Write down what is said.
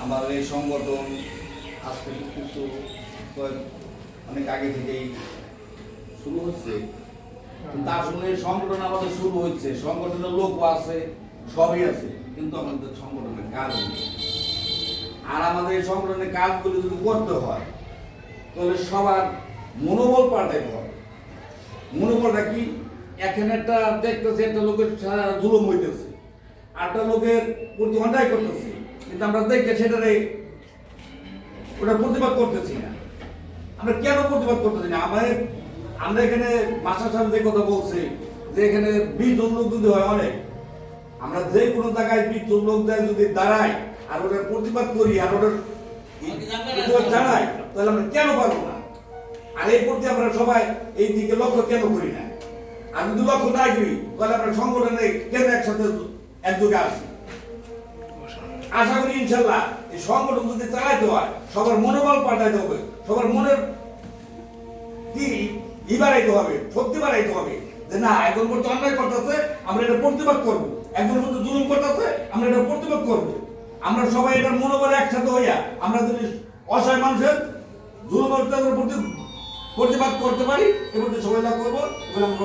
আমাদের এই সংগঠন আজকে কিন্তু অনেক আগে থেকেই শুরু হচ্ছে, কিন্তু আসলে সংগঠন আমাদের শুরু হচ্ছে, সংগঠনের লোকও আছে, সবই আছে, কিন্তু আমাদের সংগঠনের কাজ নেই। আর আমাদের এই সংগঠনের কাজগুলো যদি করতে হয় তাহলে সবার মনোবল পাল্টাইতে হবে। মনোবলটা কি? এখানে একটা দেখতেছে একটা লোকের সারা জুলুম হইতেছে, আরেকটা লোকের প্রতি অন্যায় করতেছে, কিন্তু আমরা দেখে সেটারে ওটা প্রতিবাদ করতেছি না। আমরা কেন প্রতিবাদ করতেছি না? আমরা এখানে মাস্টার সাহেব যে কথা বলছি যে এখানে 20 জন লোক যদি হয় অনেক, আমরা যে কোনো জায়গায় 20 জন লোক যায় যদি দাঁড়াই আর ওটার প্রতিবাদ করি আর ওটার প্রতিবাদ জানাই, তাহলে আমরা কেন পারবো না? আর এই প্রতি আমরা সবাই এই দিকে লক্ষ্য কেন করি না? আর যদি লক্ষ্য না করি তাহলে আমরা সংগঠনে কেন একসাথে একযোগে আসি? আশা করি ইনশাল্লাহ এই সংগঠন যদি চালাইতে হয় সবার মনোবল পাল্টাইতে হবে, সবার মনের কি বাড়াইতে হবে, শক্তি বাড়াইতে হবে যে না, একজন করতে অন্যায় করতেছে, আমরা এটা প্রতিবাদ করবো। একজন করতে জুলুম করতেছে, আমরা এটা প্রতিবাদ করবো। আমরা সবাই এটার মনোবল একসাথে হইয়া আমরা যদি অসহায় মানুষের জুলুমের প্রতি প্রতিবাদ করতে পারি, এবার সবাই করবো, এবার আমরা